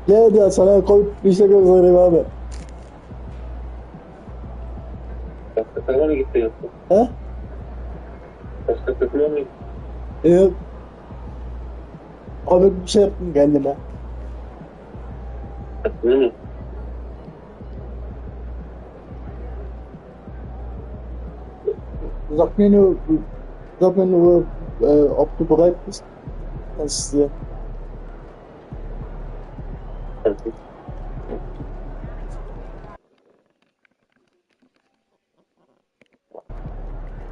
Ne diyor sana koyup bir şey göstereyim abi. Başka tarafa mı gitti yoksa? He? Başka takıma mı gitti? Yok. Abi bir şey yaptım kendime. Takıma mı? Sag mir nur, ob du bereit bist. Das, Takım.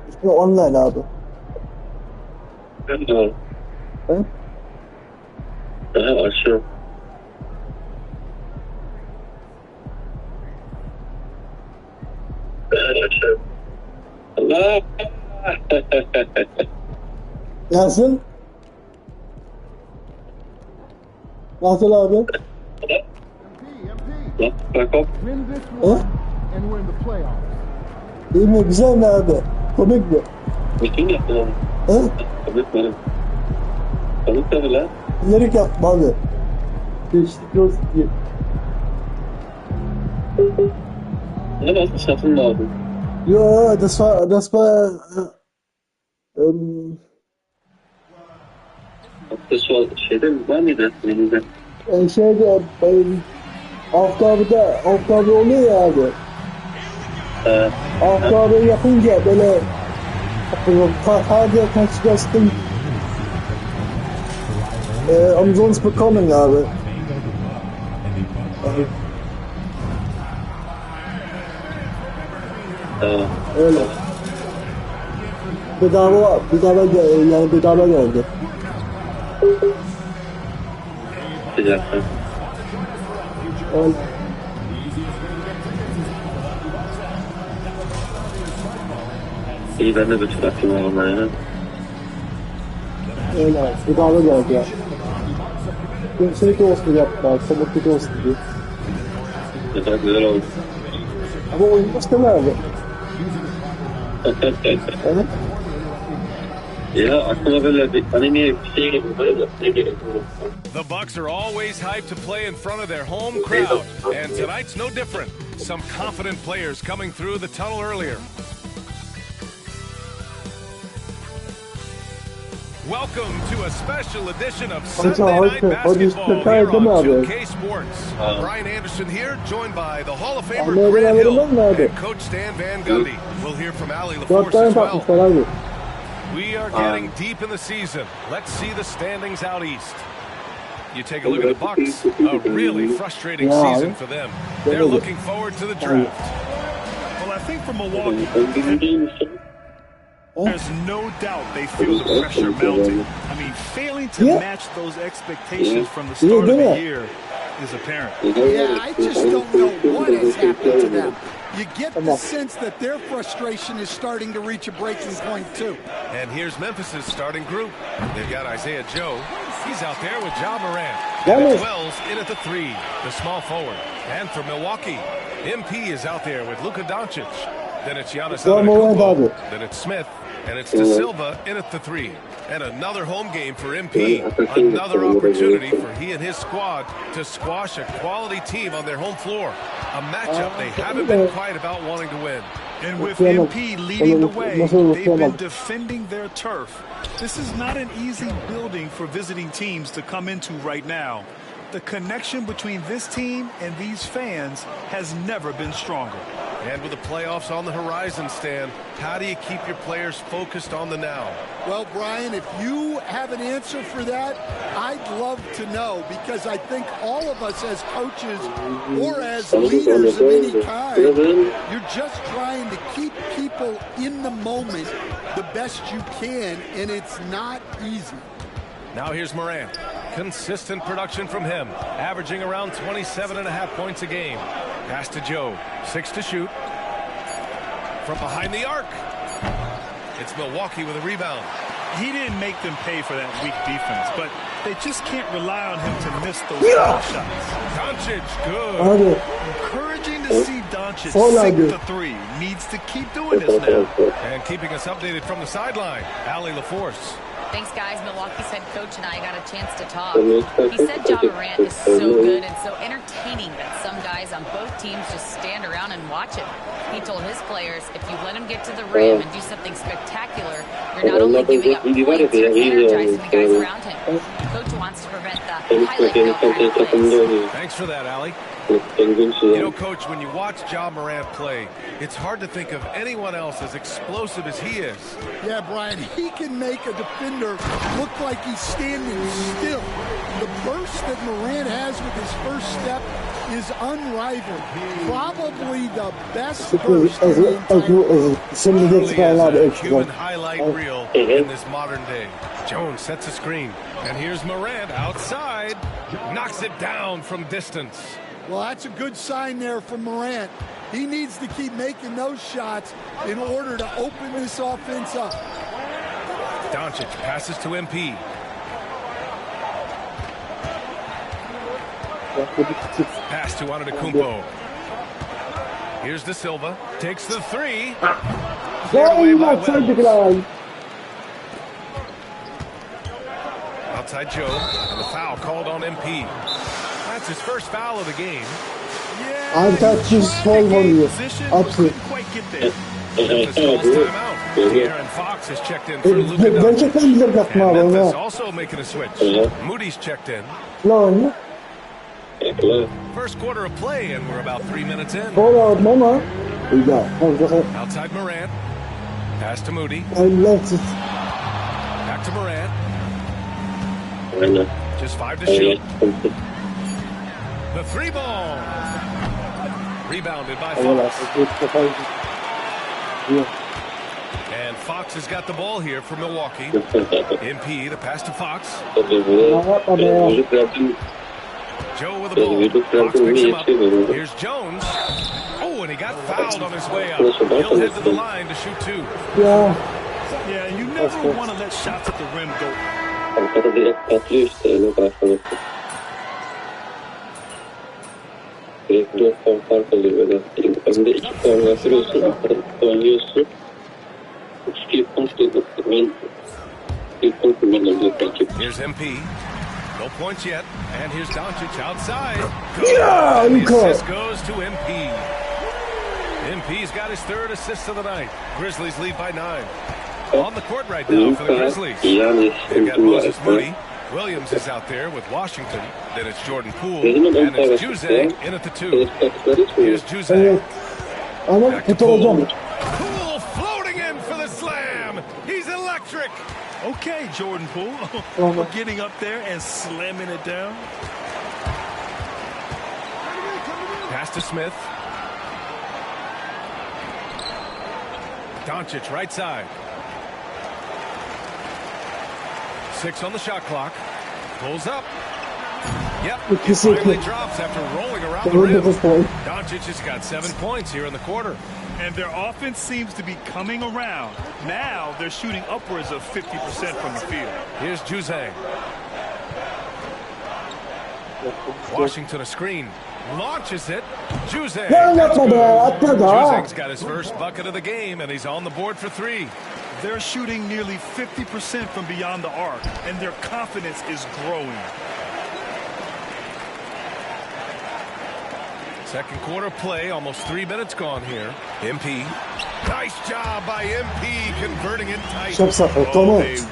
ich bin online abi. Ben de var. He? Aha aşağı. Aşağı. Allah! Nasıl? Nasıl abi? Bak hop. He? İyi mi? Güzel mi abi? Komik mi? Bütün yaptın onu. He? Komik benim. Komik tabii lan. Bilerek yapma abi. Değiştik olsun diye. Ne bazı şafın lazım. Ja, das war, Hatta şu şeyde var mıydı? Elimizde. şeyde, aufgabe oluyor ya abi. Aufgabe yapınca böyle, Tage kannst du das Ding, umsonst bekommen abi. Öyle. Yani bedava geldi. Sıcaktan. Öyle. İyi ben de bütün aklım var onlara. Öyle. Bedava geldi ya. Şey dostu yaptılar. Komutlu dostu diye. Ne kadar güzel oldu. Ama oyun başka mı abi? Evet. Ya aklıma böyle bir anime bir şey geliyor. Böyle bir şey geliyor. The Bucks are always hyped to play in front of their home crowd, and tonight's no different. Some confident players coming through the tunnel earlier. Welcome to a special edition of Sunday Night Basketball here on 2K Sports. Brian Anderson here, joined by the Hall of Famer Grant Hill and Coach Stan Van Gundy. We'll hear from Ali LaForce as well. We are getting deep in the season. Let's see the standings out east. You take a look at the Bucks, a really frustrating season for them. They're looking forward to the draft. Well, I think for Milwaukee, there's no doubt they feel the pressure mounting. I mean, failing to match those expectations from the start of the year is apparent. Yeah, I just don't know what has happened to them. You get the sense that their frustration is starting to reach a breaking point, too. And here's Memphis' starting group. They've got Isaiah Joe. He's out there with Ja Morant. And Wells in at the 3, the small forward. And for Milwaukee, MP is out there with Luka Doncic. Then it's Giannis Antetokounmpo. Then it's Smith. And it's De Silva in at the 3. And another home game for MP. Another opportunity for he and his squad to squash a quality team on their home floor. A matchup they haven't been quiet about wanting to win. And with MP leading the way, they've been defending their turf. This is not an easy building for visiting teams to come into right now. The connection between this team and these fans has never been stronger. And with the playoffs on the horizon, Stan, how do you keep your players focused on the now? Well, Brian, if you have an answer for that, I'd love to know, because I think all of us as coaches or as leaders of any kind, you're just trying to keep people in the moment the best you can, and it's not easy. Now here's Morant. Consistent production from him, averaging around 27.5 points a game. Pass to Joe, 6 to shoot. From behind the arc. It's Milwaukee with a rebound. He didn't make them pay for that weak defense, but they just can't rely on him to miss those shots. Doncic, good. Encouraging to see Doncic sink the 3. Needs to keep doing this now. And keeping us updated from the sideline, Ali LaForce. Thanks, guys. Milwaukee's head coach and I got a chance to talk. He said Ja Morant is so good and so entertaining that some guys on both teams just stand around and watch him. He told his players, if you let him get to the rim and do something spectacular, you're not only giving up points, you're energizing the guys around him. Coach wants to prevent the highlight reel plays. Thanks for that, Allie. You know, Coach, when you watch Ja Morant play, it's hard to think of anyone else as explosive as he is. Yeah, Brian, he can make a defender look like he's standing still. The burst that Morant has with his first step is unrivaled. Probably the best burst in the entire human highlight reel in this modern day. Jones sets a screen, and here's Morant outside, knocks it down from distance. Well, that's a good sign there from Morant. He needs to keep making those shots in order to open this offense up. Doncic passes to MP. Pass to Antetokounmpo. Here's De Silva. Takes the three. Outside Joe. And the foul called on MP. That's his first foul of the game. Abi tartışsız sol oluyor. Absolut. Aaron Fox has checked in for Luka. Gerçekten güzel yaptım abi onu. Memphis also making a switch. Moody's checked in. Lan. First quarter of play, and we're about 3 minutes in. Oğlum ama. Ya. Outside Morant. Pass to Moody. Back to Morant. Just 5 to shoot. The three ball. Rebounded by Fox. And Fox has got the ball here for Milwaukee. MP, the pass to Fox. Joe with the ball. Fox picks him up. Here's Jones. Oh, and he got fouled on his way up. He'll head to the line to shoot two. Yeah, you never want to let shots at the rim go. Direkt 4 puan fark oluyor böyle. Önde 2 puan basıyorsun, arada oynuyorsun. 2 puan ben 2 puan kullanıyorum belki. Here's MP. No points yet. And here's Doncic outside. Yeah, the assist goes to MP. MP's got his third assist of the night. Grizzlies lead by 9. On the court right now for the Grizzlies. They've got Moses Moody. Williams is out there with Washington. Then it's Jordan Poole. And it's Juzang in at the 2. Here's Juzang. Back to Poole. Poole floating in for the slam. He's electric. Okay, Jordan Poole. For getting up there and slamming it down. Pass to Smith. Doncic right side. 6 on the shot clock. Pulls up. Yep. He finally drops after rolling around the rim. Doncic has got 7 points here in the quarter. And their offense seems to be coming around. Now they're shooting upwards of 50% from the field. Here's Juzang. Washington a screen. Launches it. Juzang. Juzang's got his first bucket of the game, and he's on the board for 3. They're shooting nearly 50% from beyond the arc, and their confidence is growing. Second quarter play, almost 3 minutes gone here. MP. Nice job by MP, converting it tight. A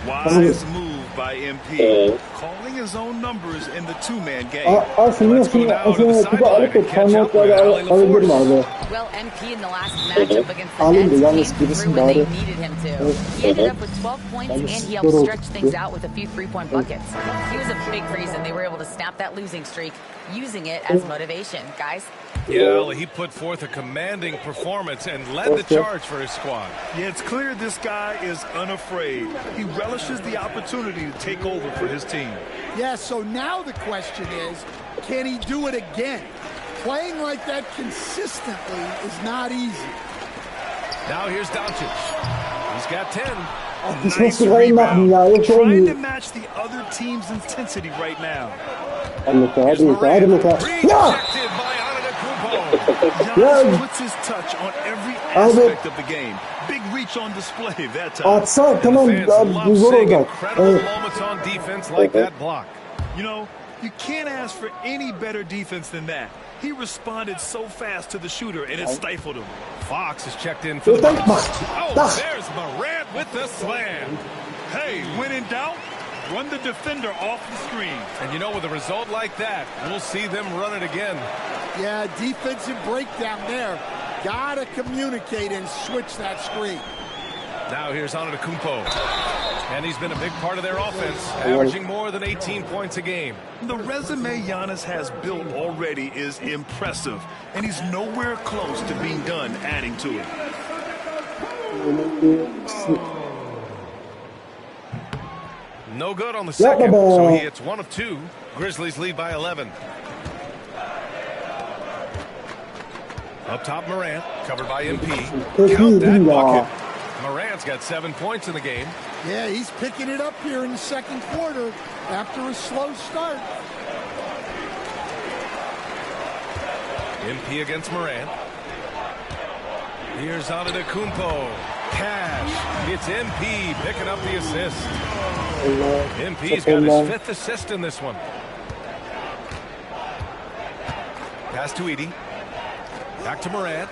wise move by MP, calling his own numbers in the two-man game. Let's go now to the sideline and catch up with Allie LaForce. Well, MP in the last matchup against the Nets came through when they needed him to. He ended up with 12 points, and he helped stretch things out with a few three-point buckets. He was a big reason they were able to snap that losing streak, using it as motivation. Guys? Yeah, he put forth a commanding performance and led the charge for his squad. Yeah, it's clear this guy is unafraid. He relishes the opportunity to take over for his team. Yeah, so now the question is, can he do it again? Playing like that consistently is not easy. Now here's Doncic. He's got 10. Nice rebound. Trying to match the other team's intensity right now. Rejected by Antetokounmpo. Giannis puts his touch on every aspect of the game. Big reach on display that time. Tamam abi zor oldu. Incredible moments on defense like that block. You know, you can't ask for any better defense than that. He responded so fast to the shooter, and it stifled him. Fox is checked in for the box. Oh, there's Morant with the slam. Hey, when in doubt, run the defender off the screen. And you know, with a result like that, we'll see them run it again. Yeah, defensive breakdown there. Gotta communicate and switch that screen. Now here's Antetokounmpo. And he's been a big part of their offense, averaging more than 18 points a game. The resume Giannis has built already is impressive, and he's nowhere close to being done adding to it. No good on the second, so he hits 1 of 2. Grizzlies lead by 11. Up top, Morant, covered by MP. Count that bucket. Morant's got 7 points in the game. Yeah, he's picking it up here in the second quarter after a slow start. MP against Morant. Here's Antetokounmpo. Cash. It's MP picking up the assist. MP's got his 5th assist in this one. Pass to Edie. Back to Morant.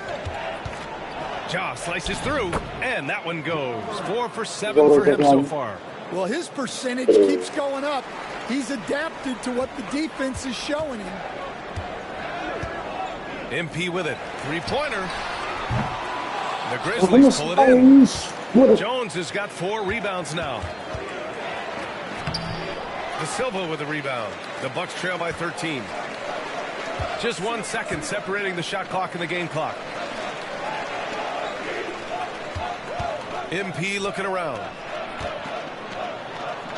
Ja slices through, and that one goes. 4 for 7 for him so far. Well, his percentage keeps going up. He's adapted to what the defense is showing him. MP with it. Three-pointer. The Grizzlies pull it in. Jones has got 4 rebounds now. De Silva with the rebound. The Bucks trail by 13. Just 1 second separating the shot clock and the game clock. MP looking around.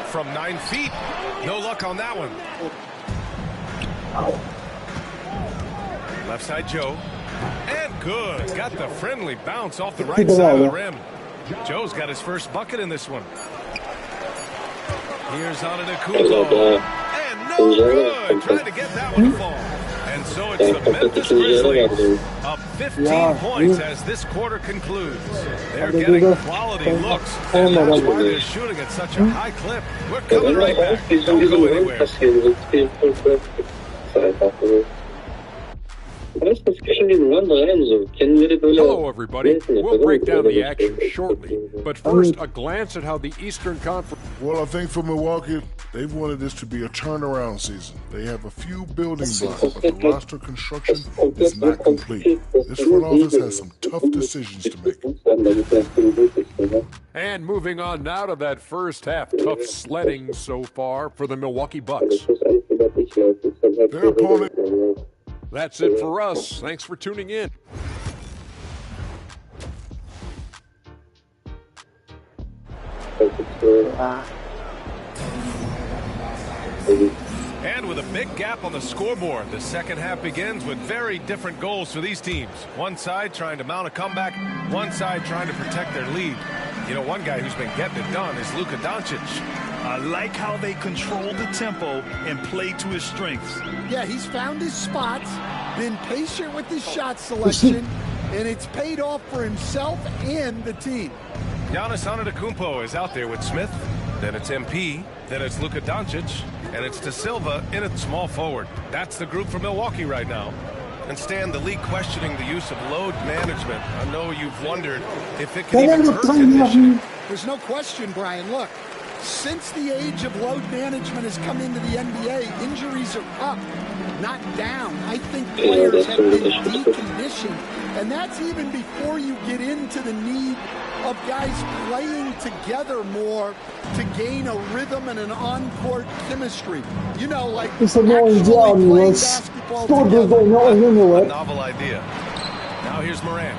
From 9 feet. No luck on that one. Left side Joe. And good. Got the friendly bounce off the right side of the rim. Joe's got his first bucket in this one. Here's Antetokounmpo. And no good. Trying to get that one to fall. And so it's the Memphis Grizzlies up 15 points as this quarter concludes. They're getting quality looks, and that's why they're shooting at such a high clip. We're coming right back. Don't go anywhere. Hello, everybody. We'll break down the action shortly. But first, a glance at how the Eastern Conference... Well, I think for Milwaukee, they've wanted this to be a turnaround season. They have a few building blocks, but the roster construction is not complete. This front office has some tough decisions to make. And moving on now to that first half, tough sledding so far for the Milwaukee Bucks. Their opponent... That's it for us. Thanks for tuning in. And with a big gap on the scoreboard, the second half begins with very different goals for these teams. One side trying to mount a comeback, one side trying to protect their lead. You know, one guy who's been getting it done is Luka Doncic. I like how they control the tempo and play to his strengths. Yeah, he's found his spots, been patient with his shot selection, and it's paid off for himself and the team. Giannis Antetokounmpo is out there with Smith. Then it's MP. Then it's Luka Doncic. And it's De Silva in at small forward. That's the group for Milwaukee right now. And Stan, the league questioning the use of load management. I know you've wondered if it can even hurt conditioning. There's no question, Brian. Look, since the age of load management has come into the NBA, injuries are up, not down. I think players have been deconditioned. And that's even before you get into the need of guys playing together more to gain a rhythm and an on-court chemistry. You know, like actually playing basketball together. A novel idea. Now here's Morant.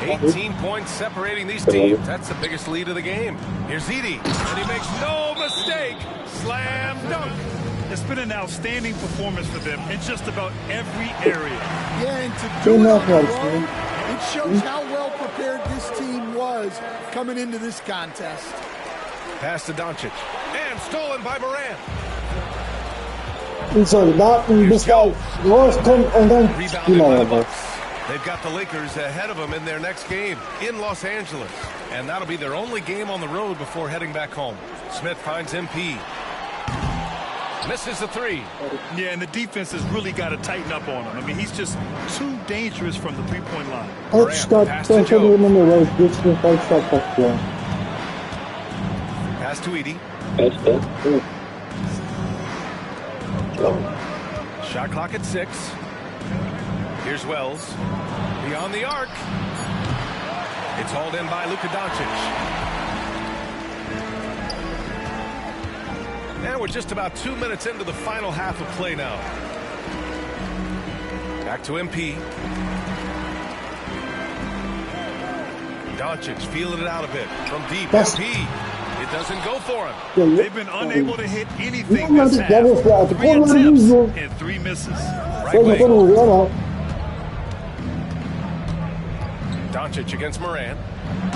18 points separating these teams. That's the biggest lead of the game. Here's Edie, and he makes no mistake. Slam dunk. It's been an outstanding performance for them in just about every area. Yeah, and to do it on the road, it shows how well prepared this team was coming into this contest. Pass to Doncic, and stolen by Morant. Sorry, not this guy. Worst come and then Rebounded by the Bucks. They've got the Lakers ahead of them in their next game in Los Angeles. And that'll be their only game on the road before heading back home. Smith finds MP. Misses the three. Yeah, and the defense has really got to tighten up on him. I mean, he's just too dangerous from the three-point line. Pass to Edie. Shot clock at 6. Here's Wells. Beyond the arc. It's hauled in by Luka Doncic. And we're just about 2 minutes into the final half of play now. Back to MP. Doncic feeling it out a bit from deep. MP. It doesn't go for him. They've been unable to hit anything this half. 3 attempts and 3 misses. Right wing. Doncic against Morant.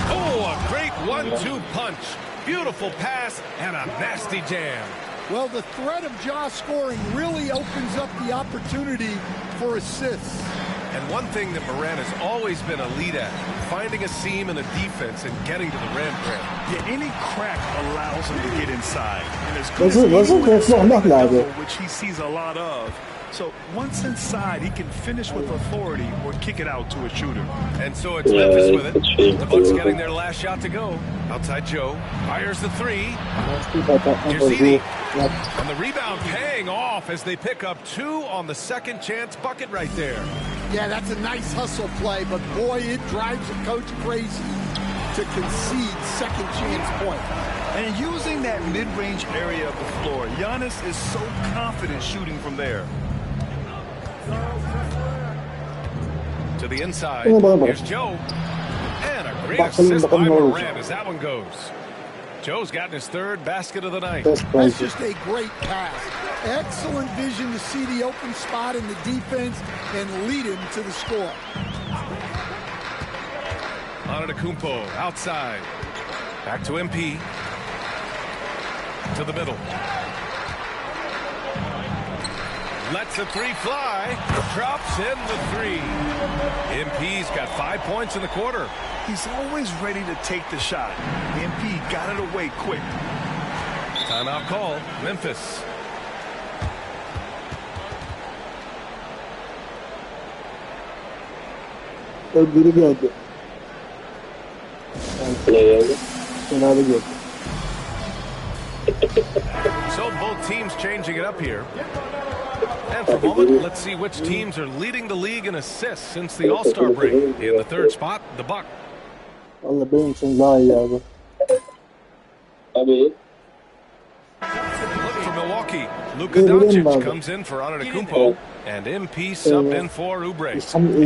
Oh, a great 1-2 punch. Beautiful pass and a nasty jam. Well, the threat of Ja scoring really opens up the opportunity for assists. And one thing that Morant has always been elite at, finding a seam in a defense and getting to the rim. Yeah, any crack allows him to get inside. And as good as anyone, which he sees a lot of. So once inside, he can finish with authority or kick it out to a shooter. And so it's Memphis with it. The Bucks getting their last shot to go. Outside Joe. Fires the three. Here's Edie. And the rebound paying off as they pick up 2 on the second chance bucket right there. Yeah, that's a nice hustle play, but boy, it drives a coach crazy to concede second chance point. And using that mid-range area of the floor, Giannis is so confident shooting from there. To the inside. Here's Joe. And a great assist by Morant as that one goes. Joe's gotten his 3rd basket of the night. That's just a great pass. Excellent vision to see the open spot in the defense and lead him to the score. Antetokounmpo outside. Back to MP. To the middle. Lets a 3 fly. Drops in the 3. MP's got 5 points in the quarter. He's always ready to take the shot. MP got it away quick. Timeout call. Memphis. So both teams changing it up here. And for a moment, let's see which teams are leading the league in assists since the All-Star break. In the 3rd spot, the Bucks. Allah benim için daha iyi abi. Abi. Look for Milwaukee. Luka Doncic comes in for Antetokounmpo. And MP subbed in for Oubre.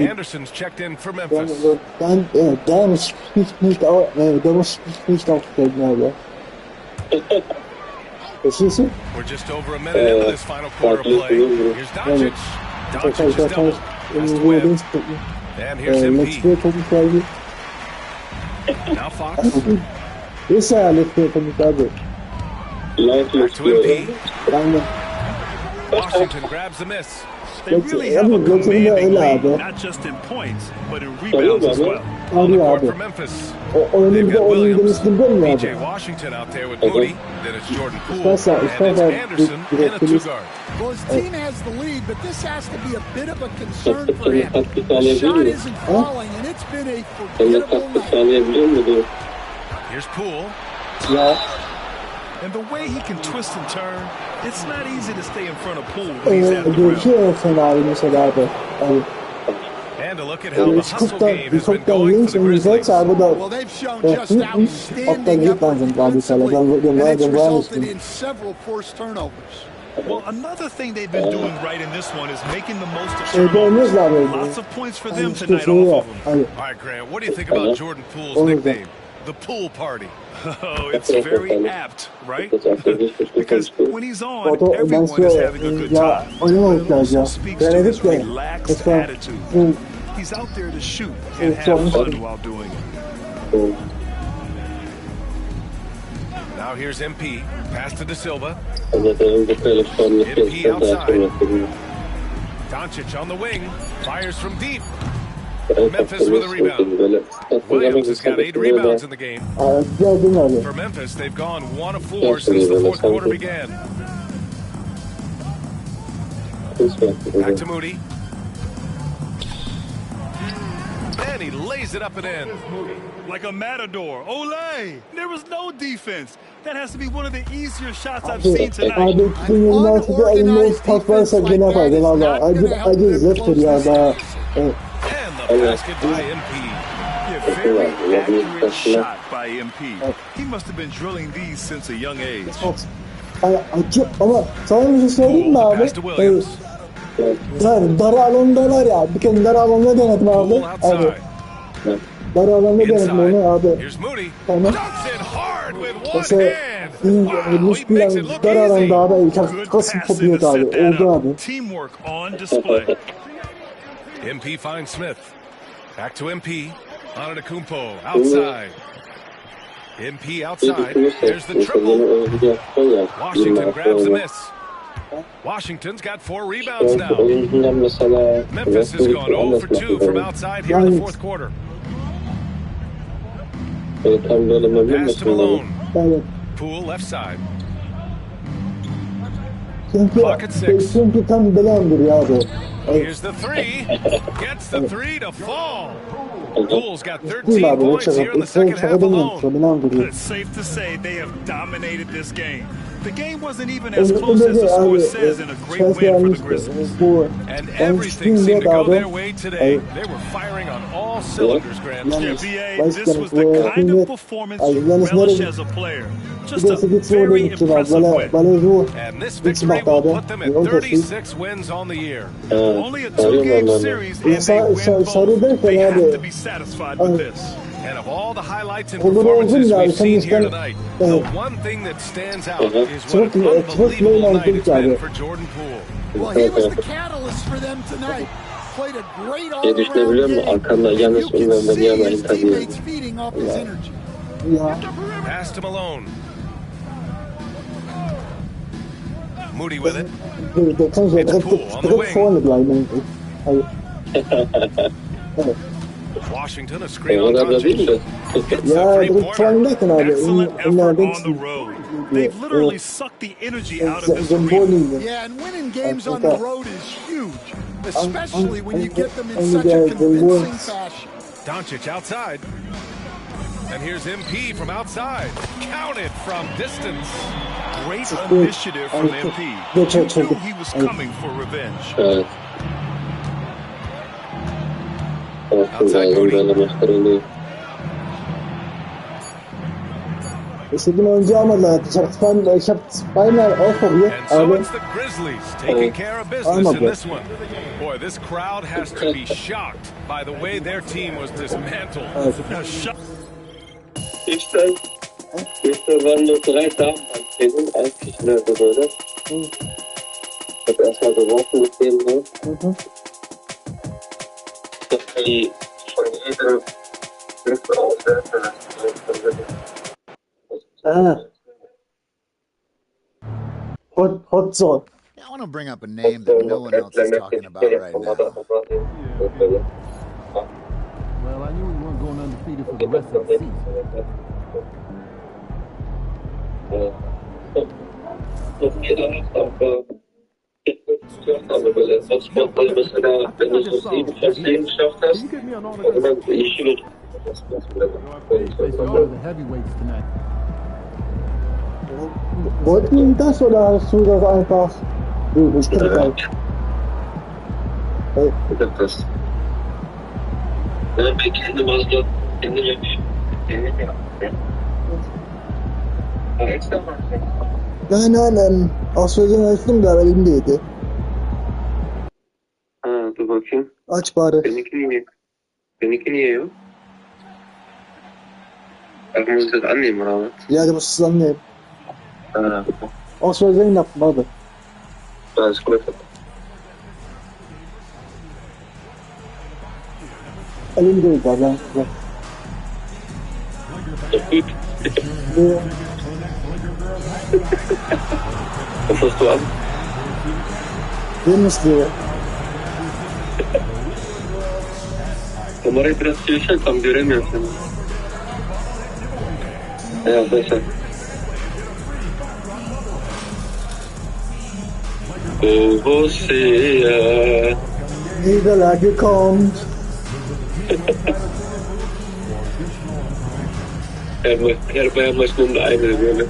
Anderson's checked in for Memphis. We're just over a minute into this final quarter of play. Here's Doncic. Doncic is double. Has to win. And here's MP. Now Fox. Back to MP. Washington grabs the miss. They really have a commanding lead, not just in points, but in rebounds as well. On the court for Memphis. They've got Williams, P.J. Washington out there with Moody. Then it's Jordan Poole. And it's Anderson in a 2-guard. Well, his team has the lead, but this has to be a bit of a concern for him. The shot isn't falling, and it's been a forgettable night. Here's Poole. And the way he can twist and turn, it's not easy to stay in front of Poole when he's at the rim. And to look at how the hustle game has been going for the Grizzlies. Well, they've shown just outstanding effort defensively, and it's resulted in several forced turnovers. Well, another thing they've been doing right in this one is making the most of turnovers. Lots of points for them tonight off of them. All right, Grant, what do you think about Jordan Poole's nickname? The Pool Party. Oh, it's very apt, right? Because when he's on, everyone is having a good time. It also speaks to his relaxed attitude. He's out there to shoot and have fun while doing it. Now Now here's MP. Pass to De Silva. MP outside. Doncic on the wing. Fires from deep. Memphis with a rebound. Williams has got 8 rebounds in the game. For Memphis, they've gone 1 of 4 since the fourth quarter began. Back to Moody. And he lays it up and in. Like a matador. Ole! There was no defense. That has to be one of the easier shots I've seen tonight. And the basket by MP. Yeah, very accurate shot by MP. He must have been drilling these since a young age. Ama sana bir şey söyleyeyim mi abi? Pass to Williams. Yani dar alandalar ya. Bir kere dar alanda denedim abi. Poole outside. Dar alanda denedim onu abi. Here's Moody. Tamam. Dunks it hard with one Mesela hand. Wow, he bir makes it look dar alanda easy. abi. Good Kasım pass topu in yok to abi. set that Oldu up. abi. Teamwork on display. MP finds Smith. Back to MP. Antetokounmpo outside. MP outside. There's the triple. Washington grabs the miss. Washington's got 4 rebounds now. Memphis has gone 0 for 2 from outside here in the fourth quarter. Pass to Malone. Poole left side. Clock at 6. Çünkü tam belandır ya abi. Here's the 3. Gets the 3 to fall. Poole's got 13 points here in the second half alone. It's safe to say they have dominated this game. The game wasn't even as close as the score says in a great win for the Grizzlies. And everything seemed to go their way today. They were firing on all cylinders, Grant. Yeah, BA, this was the kind of performance you relish as a player. Just a very impressive win. And this victory will put them at 36 wins on the year. Only a 2-game series, and they win both. They have to be satisfied with this. And of all the highlights and performances we've seen here tonight, the one thing that stands out is what an unbelievable night it's been for Jordan Poole. Well, he was the catalyst for them tonight. Played a great all-around game. You can see his teammates feeding off his energy. Pass to Malone. Moody with it. It's Poole on the wing. Washington, a screen on Doncic. Excellent effort on the road. They've literally sucked the energy out of this arena. Yeah, and winning games on the road is huge, especially when you get them in such a convincing fashion. Doncic outside. And here's MP from outside. Counted from distance. Great initiative from MP. You knew he was coming for revenge. Outside Moody. İstediğim oyuncu almadılar. Spiner aufprobiert. And so it's the Grizzlies taking care of business in this one. Boy, this crowd has to be shocked by the way their team was dismantled. İşte ben de 3 Tagen antreten, eigentlich in der Behörde. Ich habe erstmal geworfen mit denen, ne? Die von jedem Glück aufwerfen. Hot zone. I want to bring up a name that no one else is talking about right now. Well, I knew we weren't going undefeated for the rest of the season. Wenn du so 7 von 10 geschafft hast, dann ich will. Wollten die das oder hast du das einfach? Ich kann das. Ich hab das. Ben kendim az da kendim yapayım. Nein, aus Versehen açtım da elimdeydi. Ha, dur bakayım. Aç bari. Benimki niye yok? Ich muss das annehmen, oder was? Ja, du musst es annehmen. Ah, Aus Versehen yaptım abi. alles gut. Elimdeydi abi. Was hast du an? Demişti. Kamerayı biraz çevirsen tam göremiyorum seni. Evet arkadaşlar. Você Vida like kommt. her bayan maçının da aynı böyle.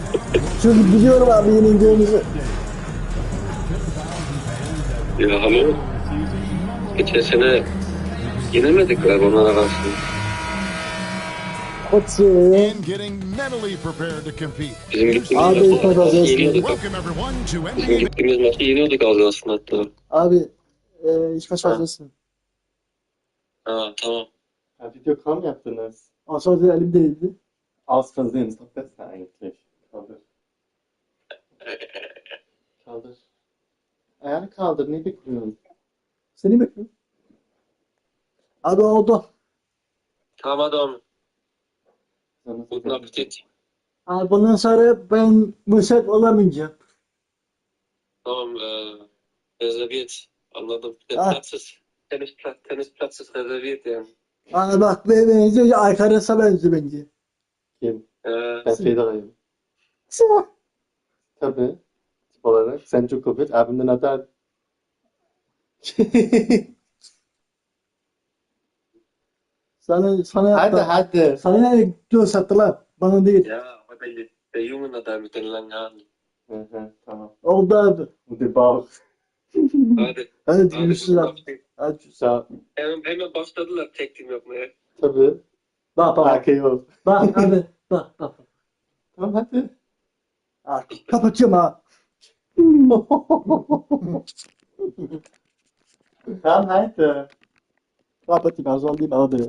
Çünkü biliyorum abi yenileceğimizi. Ya hallo. Geçen sene yenemedik galiba onlara karşı. Koçi. And getting mentally prepared to compete. Bizim Abi gittiğimiz ilk maçı maç yeniyorduk. Welcome everyone to Bizim NBA. gittiğimiz maçı yeniyorduk az aslında hatta. Abi ilk maç fazlasın. Ha tamam. Ja, Videocam yaptınız. Aslında elimdeydi. Aus Versehen ist doch besser eigentlich. Kaldır. Kaldır. Ayağını kaldır. Ne bekliyorsun? Seni bekliyorum. Abi oldu. Tamam adam. Sana Guten Appetit. Abi bundan sonra ben müsait olamayacağım. Tamam. Reserviert. Anladım. Der Ah. Platz ist Tennisplatz ist reserviert yani. Abi bak benziyor. Alcaraz'a benziyor bence. Kim? Ben Federer'im. Sen. Tabii. Tip olarak. Sen Djokovic. Abimden Nadal. Sana Hadi yaptı. hadi. Sana ne göz sattılar. Bana değil. Ja, aber der Junge da mit den langen Haaren. Hı hı, tamam. Oldu abi. Und den Bauch. Hadi. Hadi Hadi görüşürüz guten abi. Appetit. Hadi. Ciao. Hemen başladılar tek team yapmaya. Tabii. Bak bak. AKO. Bak abi. Bak bak. Tamam hadi. Artık kapatıyorum ha. Tamam hadi. Kapatayım. Az oldu değil mi? Hadi.